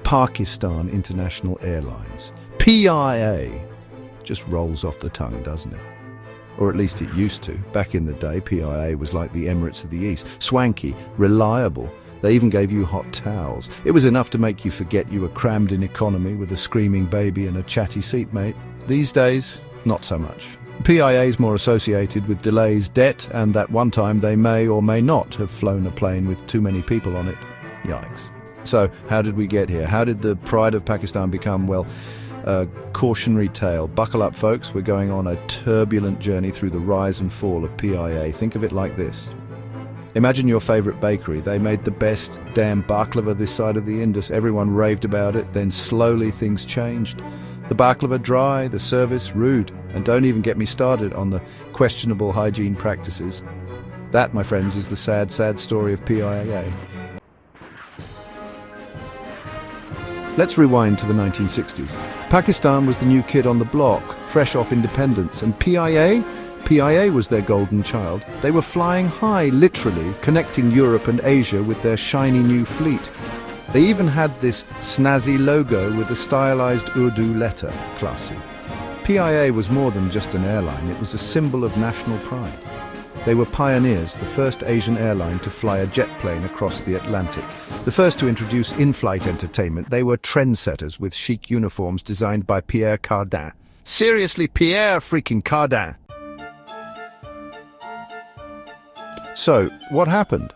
Pakistan International Airlines. PIA. Just rolls off the tongue, doesn't it? Or at least it used to. Back in the day, PIA was like the Emirates of the East. Swanky, reliable. They even gave you hot towels. It was enough to make you forget you were crammed in economy with a screaming baby and a chatty seatmate. These days, not so much. PIA is more associated with delays, debt, and that one time they may or may not have flown a plane with too many people on it. Yikes. So, how did we get here? How did the pride of Pakistan become, well, a cautionary tale? Buckle up, folks. We're going on a turbulent journey through the rise and fall of PIA. Think of it like this. Imagine your favorite bakery. They made the best damn baklava this side of the Indus. Everyone raved about it. Then slowly things changed. The baklava dry, the service rude. And don't even get me started on the questionable hygiene practices. That, my friends, is the sad, sad story of PIA. Let's rewind to the 1960s. Pakistan was the new kid on the block, fresh off independence, and PIA was their golden child. They were flying high, literally, connecting Europe and Asia with their shiny new fleet. They even had this snazzy logo with a stylized Urdu letter, classy. PIA was more than just an airline, it was a symbol of national pride. They were pioneers, the first Asian airline to fly a jet plane across the Atlantic. The first to introduce in-flight entertainment. They were trendsetters with chic uniforms designed by Pierre Cardin. Seriously, Pierre freaking Cardin! So, what happened?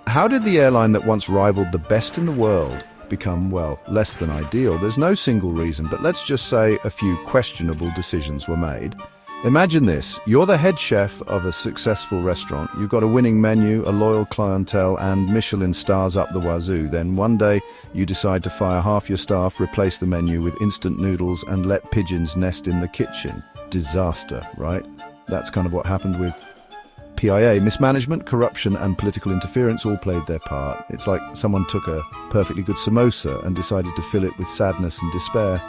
How did the airline that once rivaled the best in the world become, well, less than ideal? There's no single reason, but let's just say a few questionable decisions were made. Imagine this, you're the head chef of a successful restaurant. You've got a winning menu, a loyal clientele, and Michelin stars up the wazoo. Then one day, you decide to fire half your staff, replace the menu with instant noodles, and let pigeons nest in the kitchen. Disaster, right? That's kind of what happened with PIA. Mismanagement, corruption, and political interference all played their part. It's like someone took a perfectly good samosa and decided to fill it with sadness and despair.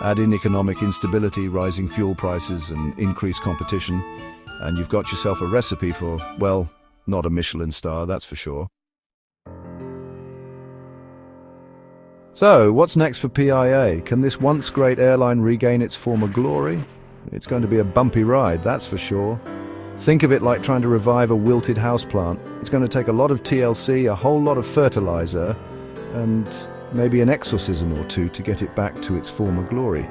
Add in economic instability, rising fuel prices, and increased competition, and you've got yourself a recipe for, well, not a Michelin star, that's for sure. So, what's next for PIA? Can this once great airline regain its former glory? It's going to be a bumpy ride, that's for sure. Think of it like trying to revive a wilted houseplant. It's going to take a lot of TLC, a whole lot of fertilizer, and maybe an exorcism or two to get it back to its former glory.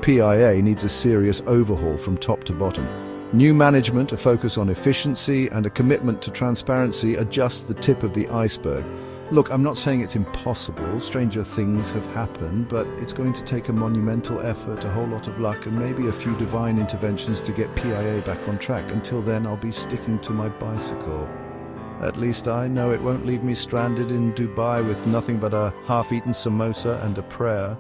PIA needs a serious overhaul from top to bottom. New management, a focus on efficiency, and a commitment to transparency are just the tip of the iceberg. Look, I'm not saying it's impossible. Stranger things have happened, but it's going to take a monumental effort, a whole lot of luck, and maybe a few divine interventions to get PIA back on track. Until then, I'll be sticking to my bicycle. At least I know it won't leave me stranded in Dubai with nothing but a half-eaten samosa and a prayer.